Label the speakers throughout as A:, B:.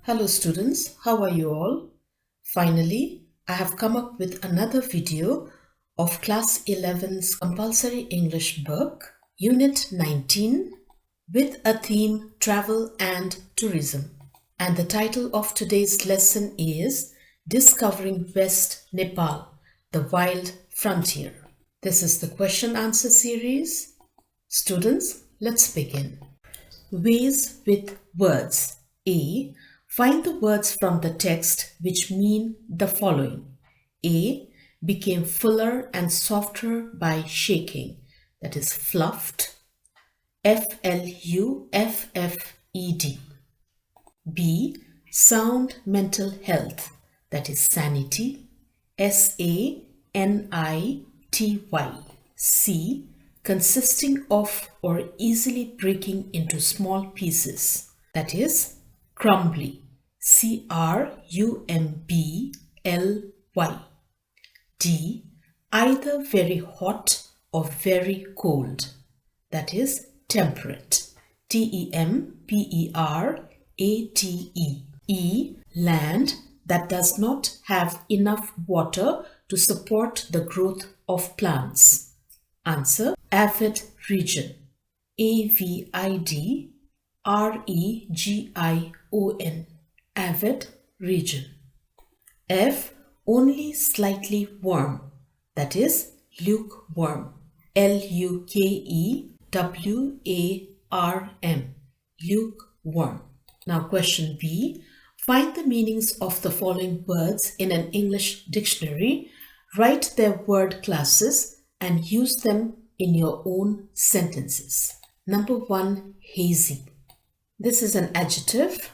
A: Hello students, how are you all? Finally, I have come up with another video of Class 11's Compulsory English book, Unit 19, with a theme Travel and Tourism. And the title of today's lesson is Discovering West Nepal, the Wild Frontier. This is the question answer series. Students, let's begin. Ways with words. A. Find the words from the text which mean the following. A. Became fuller and softer by shaking. That is fluffed. F-L-U-F-F-E-D. B. Sound mental health. That is sanity. S-A-N-I-T-Y. C. Consisting of or easily breaking into small pieces. That is crumbly. C-R-U-M-B-L-Y. D. Either very hot or very cold. That is temperate. T-E-M-P-E-R-A-T-E. E. Land that does not have enough water to support the growth of plants. Answer: avid region. A-V-I-D-R-E-G-I-O-N. Avid region. F. Only slightly warm. That is lukewarm. L-U-K-E-W-A-R-M. Lukewarm. Now question B. Find the meanings of the following words in an English dictionary. Write their word classes and use them in your own sentences. Number 1, hazy. This is an adjective.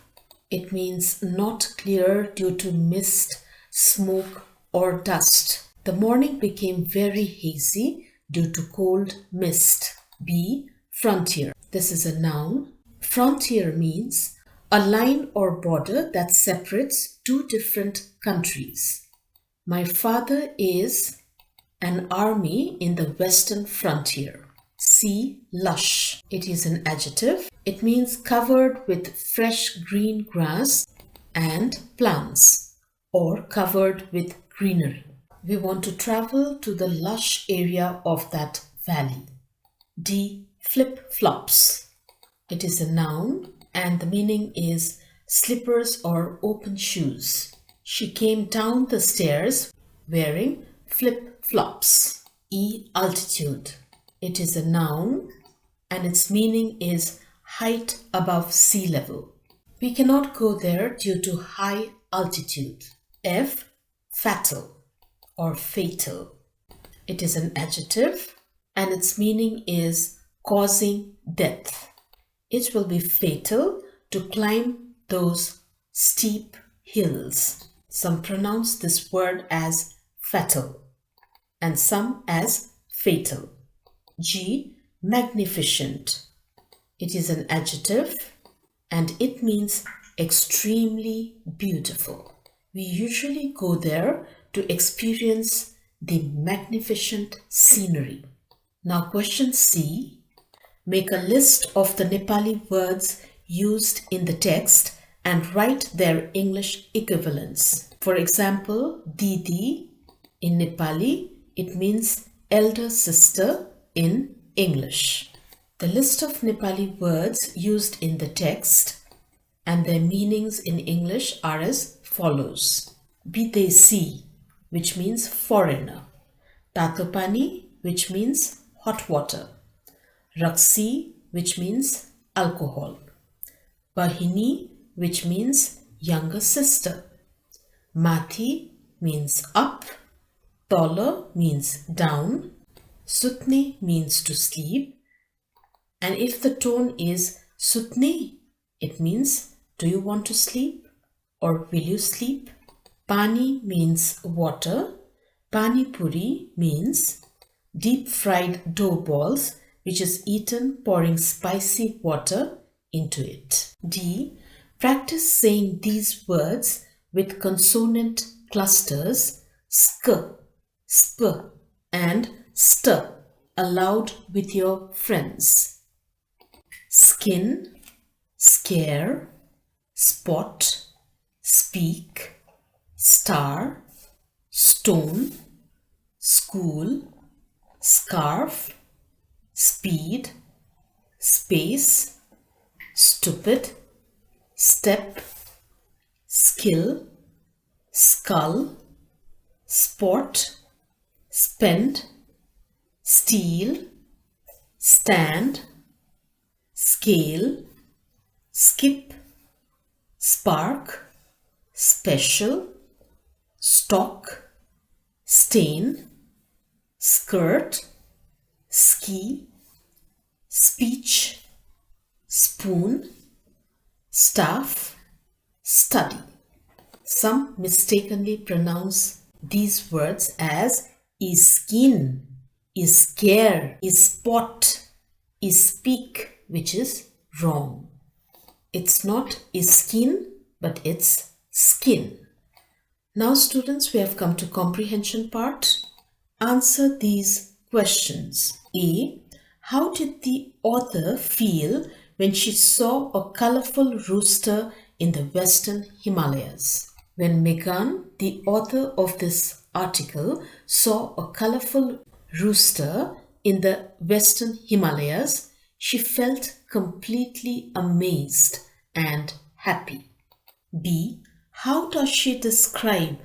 A: It means not clear due to mist, smoke, or dust. The morning became very hazy due to cold mist. B. Frontier. This is a noun. Frontier means a line or border that separates two different countries. My father is an army in the western frontier. C. Lush. It is an adjective. It means covered with fresh green grass and plants, or covered with greenery. We want to travel to the lush area of that valley. D. Flip-flops. It is a noun and the meaning is slippers or open shoes. She came down the stairs wearing flip-flops. E. Altitude. It is a noun and its meaning is height above sea level. We cannot go there due to high altitude. F. Fatal or fatal. It is an adjective and its meaning is causing death. It will be fatal to climb those steep hills. Some pronounce this word as fatal and some as fatal. G. Magnificent. It is an adjective and it means extremely beautiful. We usually go there to experience the magnificent scenery. Now question C. Make a list of the Nepali words used in the text and write their English equivalents. For example, Didi in Nepali, it means elder sister in English. The list of Nepali words used in the text and their meanings in English are as follows. Bidesi, which means foreigner. Tatopani, which means hot water. Raksi, which means alcohol. Bahini, which means younger sister. Mathi means up. Tola means down. Sutni means to sleep. And if the tone is Sutni, it means do you want to sleep or will you sleep? Pani means water. Pani puri means deep fried dough balls which is eaten pouring spicy water into it. D. Practice saying these words with consonant clusters sk, sp and st aloud with your friends. Skin, scare, spot, speak, star, stone, school, scarf, speed, space, stupid, step, skill, skull, sport, spend, steal, stand, scale, skip, spark, special, stock, stain, skirt, ski, speech, spoon, staff, study. Some mistakenly pronounce these words as iskin, iscare, ispot, ispeak, which is wrong. It's not iskin, but it's skin. Now students, we have come to comprehension part. Answer these questions. A. How did the author feel when she saw a colorful rooster in the Western Himalayas? When Megan, the author of this article, saw a colorful rooster in the Western Himalayas, she felt completely amazed and happy. B. How does she describe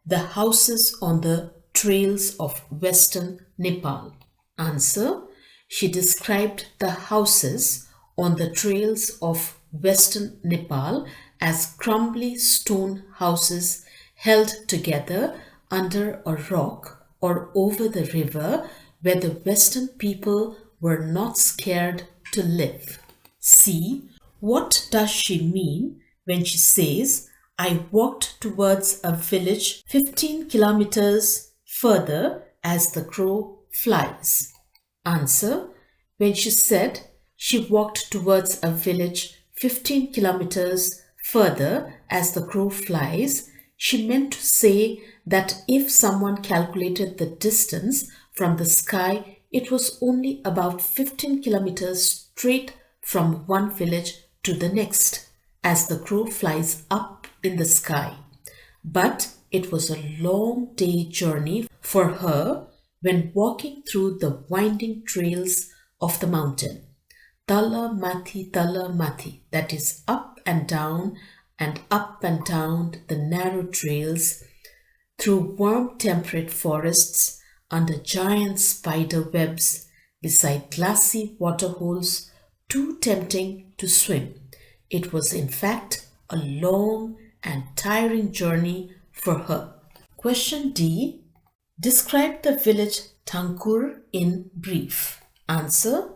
A: the houses on the trails of Western Nepal? Answer. She described the houses on the trails of Western Nepal as crumbly stone houses held together under a rock or over the river where the Western people were not scared to live. C. What does she mean when she says, I walked towards a village 15 kilometers further as the crow flies? Answer. When she said she walked towards a village 15 kilometers further as the crow flies, she meant to say that if someone calculated the distance from the sky, it was only about 15 kilometers straight from one village to the next as the crow flies up in the sky. But it was a long day journey for her when walking through the winding trails of the mountain. Tala Mati, that is up and down the narrow trails through warm temperate forests under giant spider webs beside glassy waterholes too tempting to swim. It was in fact a long and tiring journey for her. Question D. Describe the village Thankur in brief. Answer.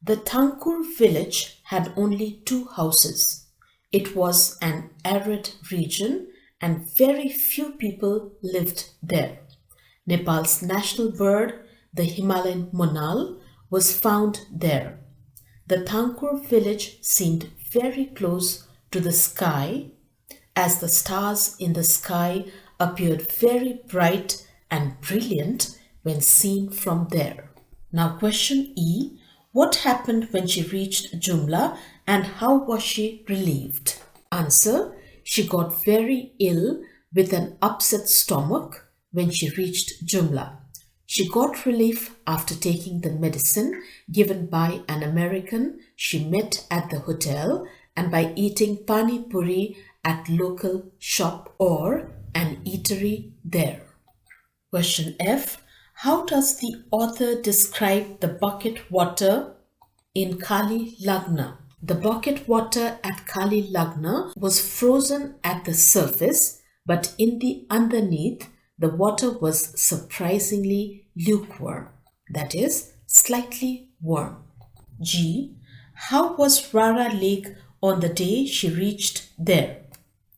A: The Thankur village had only 2 houses. It was an arid region and very few people lived there. Nepal's national bird, the Himalayan monal, was found there. The Thankur village seemed very close to the sky as the stars in the sky appeared very bright and brilliant when seen from there. Now question E. What happened when she reached Jumla and how was she relieved? Answer. She got very ill with an upset stomach when she reached Jumla. She got relief after taking the medicine given by an American she met at the hotel and by eating pani puri at local shop or an eatery there. Question F. How does the author describe the bucket water in Kali Lagna? The bucket water at Kali Lagna was frozen at the surface, but in the underneath, the water was surprisingly lukewarm, that is, slightly warm. G. How was Rara Lake on the day she reached there?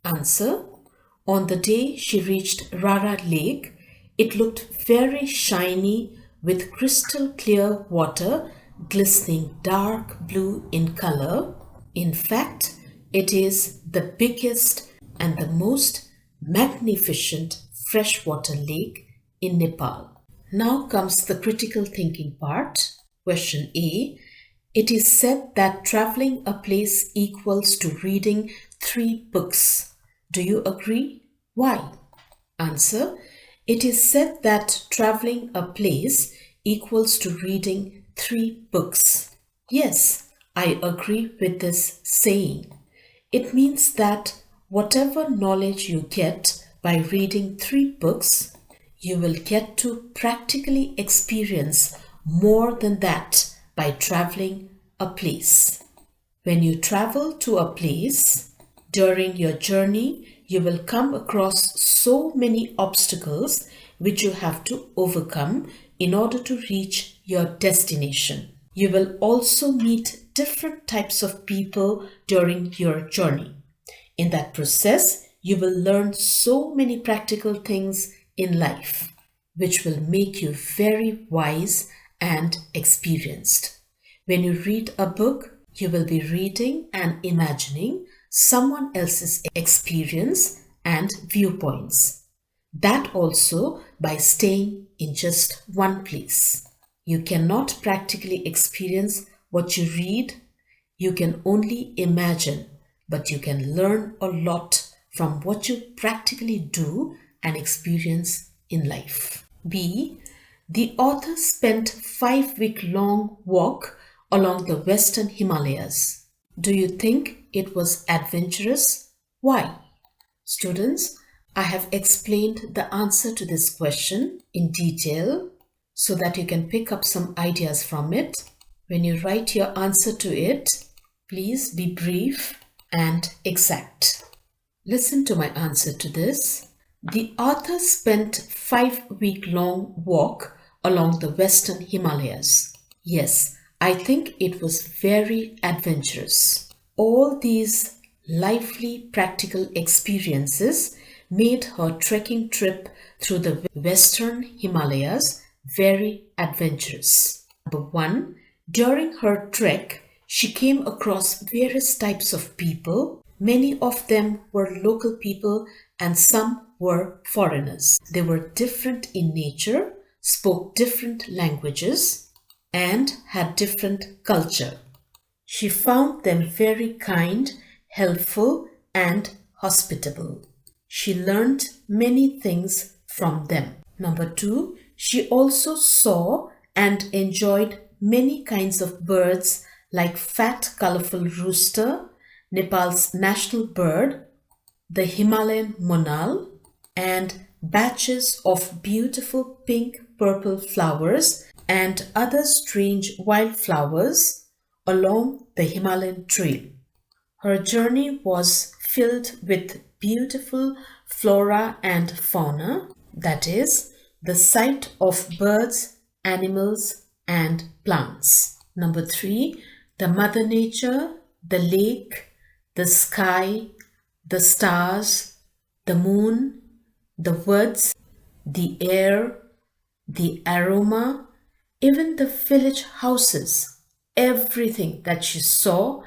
A: Answer. On the day she reached Rara Lake, it looked very shiny with crystal clear water glistening dark blue in color. In fact, it is the biggest and the most magnificent freshwater lake in Nepal. Now comes the critical thinking part. Question A. It is said that traveling a place equals to reading 3 books. Do you agree? Why? Answer: it is said that traveling a place equals to reading 3 books. Yes, I agree with this saying. It means that whatever knowledge you get by reading 3 books, you will get to practically experience more than that by traveling a place. When you travel to a place, during your journey, you will come across so many obstacles which you have to overcome in order to reach your destination. You will also meet different types of people during your journey. In that process, you will learn so many practical things in life, which will make you very wise and experienced. When you read a book, you will be reading and imagining someone else's experience and viewpoints. That also by staying in just one place. You cannot practically experience what you read. You can only imagine, but you can learn a lot from what you practically do and experience in life. B. The author spent 5-week-long walk along the Western Himalayas. Do you think it was adventurous? Why? Students, I have explained the answer to this question in detail so that you can pick up some ideas from it. When you write your answer to it, please be brief and exact. Listen to my answer to this. The author spent 5-week-long walk along the Western Himalayas. Yes, I think it was very adventurous. All these lively practical experiences made her trekking trip through the Western Himalayas very adventurous. Number 1. During her trek, she came across various types of people. Many of them were local people and some were foreigners. They were different in nature, spoke different languages, and had different culture. She found them very kind, helpful, and hospitable. She learned many things from them. Number 2, she also saw and enjoyed many kinds of birds like fat, colorful rooster, Nepal's national bird, the Himalayan monal, and batches of beautiful pink, purple flowers and other strange wildflowers along the Himalayan trail. Her journey was filled with beautiful flora and fauna, that is, the sight of birds, animals, and plants. Number 3, the Mother Nature, the lake, the sky, the stars, the moon, the woods, the air, the aroma, even the village houses, everything that she saw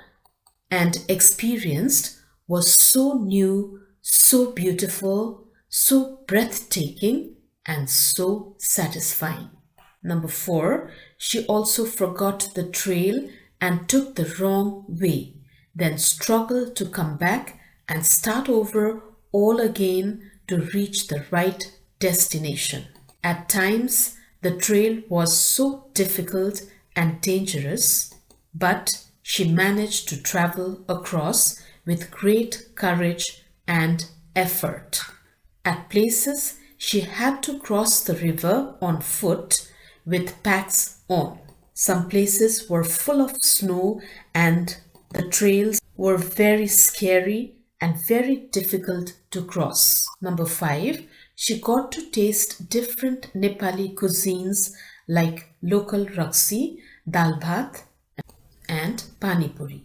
A: and experienced was so new, so beautiful, so breathtaking, and so satisfying. Number 4, she also forgot the trail and took the wrong way, then struggled to come back and start over all again to reach the right destination. At times, the trail was so difficult and dangerous, but she managed to travel across with great courage and effort. At places, she had to cross the river on foot with packs on. Some places were full of snow and the trails were very scary and very difficult to cross. Number 5, she got to taste different Nepali cuisines like local raksi, dal bhat, and pani puri.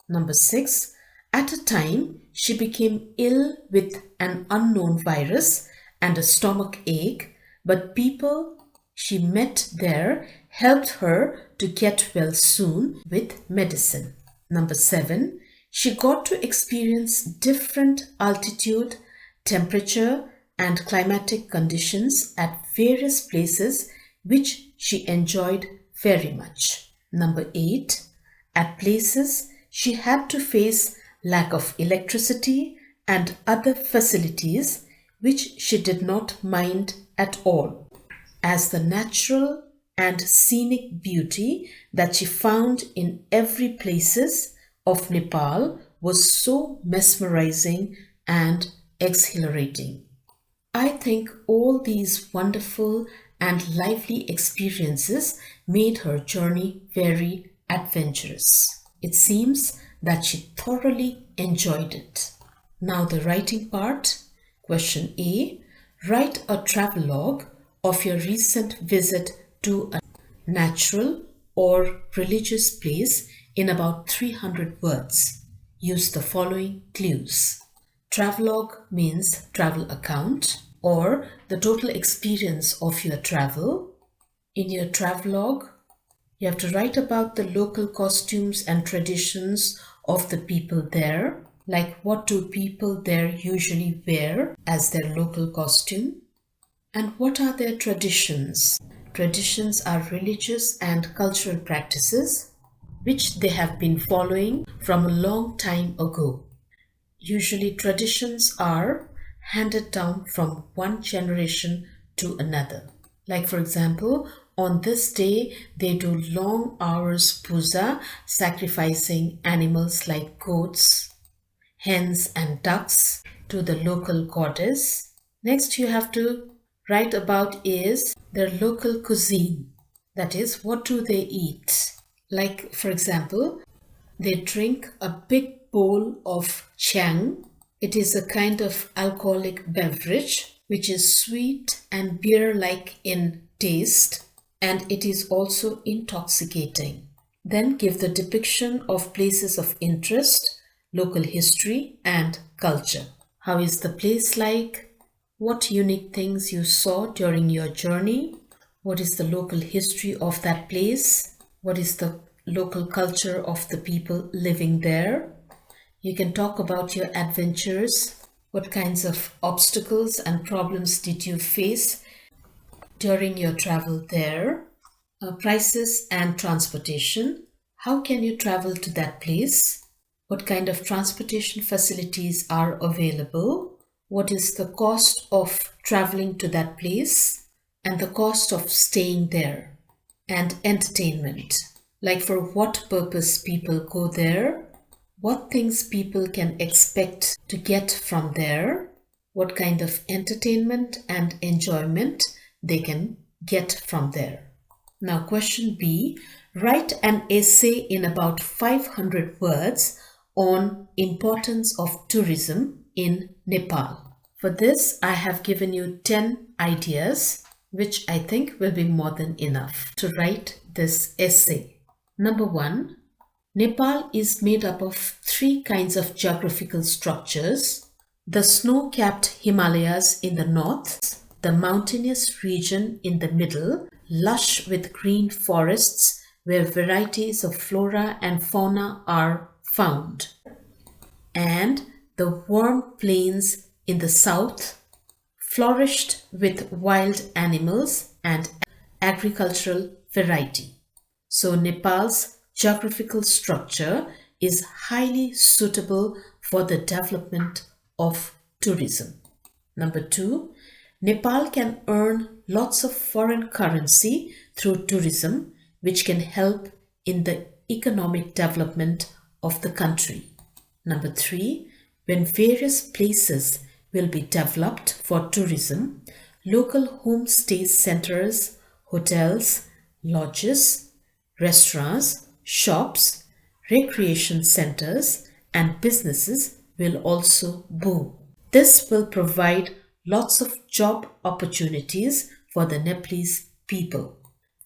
A: Number 6, at a time she became ill with an unknown virus and a stomach ache, but people she met there helped her to get well soon with medicine. Number 7, she got to experience different altitude, temperature, and climatic conditions at various places which she enjoyed very much. Number 8, at places she had to face lack of electricity and other facilities which she did not mind at all, as the natural and scenic beauty that she found in every places of Nepal was so mesmerizing and exhilarating. I think all these wonderful and lively experiences made her journey very adventurous. It seems that she thoroughly enjoyed it. Now, the writing part. Question A. Write a travelogue of your recent visit to a natural or religious place in about 300 words. Use the following clues. Travelogue means travel account or the total experience of your travel. In your travelogue, you have to write about the local costumes and traditions of the people there, like what do people there usually wear as their local costume, and what are their traditions. Traditions are religious and cultural practices which they have been following from a long time ago. Usually traditions are handed down from one generation to another. Like for example, on this day they do long hours puja, sacrificing animals like goats, hens and ducks to the local goddess. Next you have to write about is their local cuisine. That is, what do they eat? Like for example, they drink a big bowl of chang. It is a kind of alcoholic beverage which is sweet and beer-like in taste, and it is also intoxicating. Then give the depiction of places of interest, local history and culture. How is the place like? What unique things you saw during your journey? What is the local history of that place? What is the local culture of the people living there? You can talk about your adventures. What kinds of obstacles and problems did you face during your travel there? Prices and transportation. How can you travel to that place? What kind of transportation facilities are available? What is the cost of traveling to that place and the cost of staying there? And entertainment, like for what purpose people go there, what things people can expect to get from there, what kind of entertainment and enjoyment they can get from there. Now question B, write an essay in about 500 words on importance of tourism in Nepal. For this, I have given you 10 ideas, which I think will be more than enough to write this essay. Number 1, Nepal is made up of 3 kinds of geographical structures: the snow-capped Himalayas in the north, the mountainous region in the middle, lush with green forests where varieties of flora and fauna are found, and the warm plains in the south, flourished with wild animals and agricultural variety. So Nepal's geographical structure is highly suitable for the development of tourism. Number 2, Nepal can earn lots of foreign currency through tourism, which can help in the economic development of the country. Number 3, when various places will be developed for tourism, local homestay centers, hotels, lodges, restaurants, shops, recreation centers, and businesses will also boom. This will provide lots of job opportunities for the Nepalese people.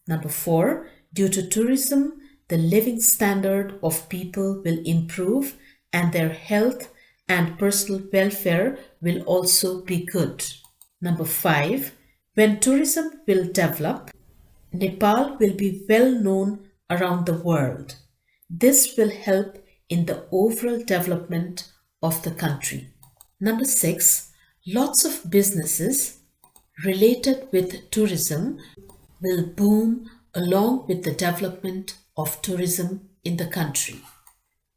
A: Number 4, due to tourism, the living standard of people will improve and their health and personal welfare will also be good. Number 5, when tourism will develop, Nepal will be well known around the world. This will help in the overall development of the country. Number 6, lots of businesses related with tourism will boom along with the development of tourism in the country.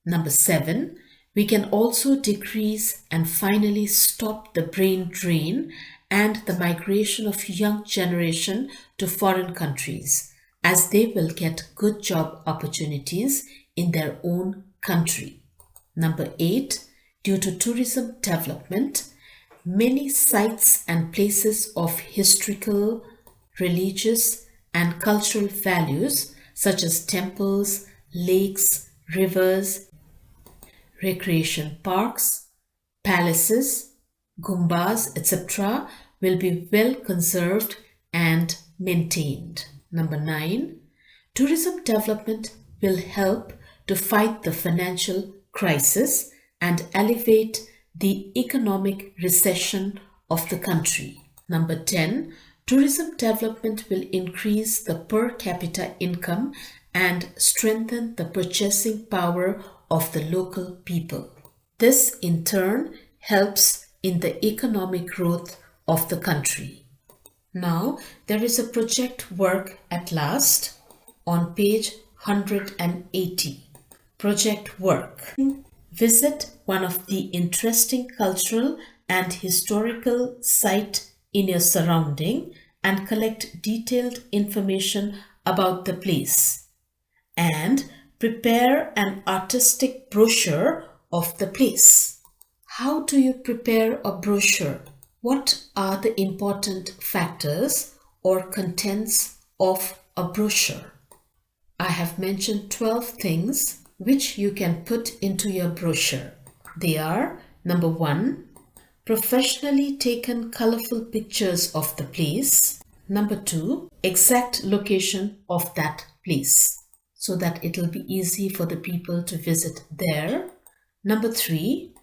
A: Number 7, We can also decrease and finally stop the brain drain and the migration of young generation to foreign countries, as they will get good job opportunities in their own country. Number 8, due to tourism development, many sites and places of historical, religious, and cultural values such as temples, lakes, rivers, recreation parks, palaces, gumbas, etc. will be well conserved and maintained. Number 9, tourism development will help to fight the financial crisis and alleviate the economic recession of the country. Number 10, tourism development will increase the per capita income and strengthen the purchasing power of the local people. This in turn helps in the economic growth of the country. Now there is a project work at last on page 180. Project work. Visit one of the interesting cultural and historical site in your surrounding and collect detailed information about the place. And prepare an artistic brochure of the place. How do you prepare a brochure? What are the important factors or contents of a brochure? I have mentioned 12 things which you can put into your brochure. They are: number 1, professionally taken colorful pictures of the place. Number 2, exact location of that place, so that it will be easy for the people to visit there. Number 3,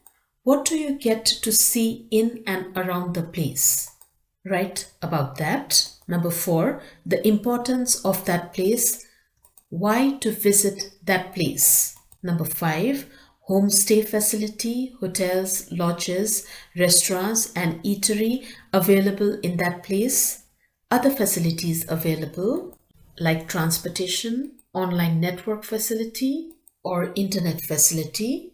A: what do you get to see in and around the place? Write about that. Number 4, the importance of that place, why to visit that place. Number 5, homestay facility, hotels, lodges, restaurants and eatery available in that place. Other facilities available like transportation, online network facility or internet facility.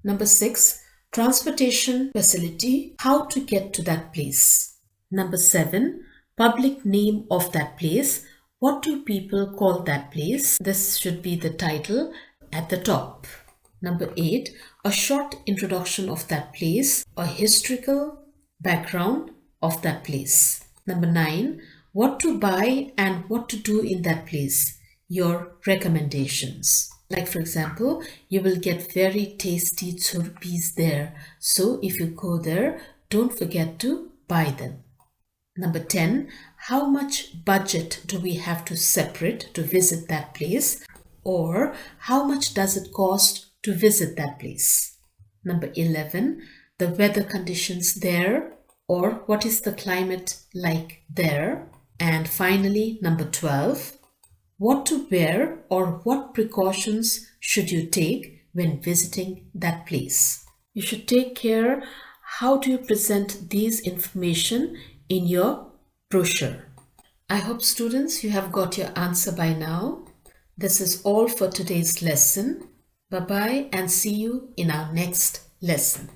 A: Number 6, transportation facility, how to get to that place. Number 7, public name of that place, what do people call that place? This should be the title at the top. Number 8, a short introduction of that place, a historical background of that place. Number 9, what to buy and what to do in that place, your recommendations. Like for example, you will get very tasty churpis there. So if you go there, don't forget to buy them. Number 10, how much budget do we have to separate to visit that place, or how much does it cost to visit that place? Number 11, the weather conditions there, or what is the climate like there? And finally, number 12, what to wear or what precautions should you take when visiting that place? You should take care how do you present these information in your brochure. I hope students you have got your answer by now. This is all for today's lesson. Bye-bye and see you in our next lesson.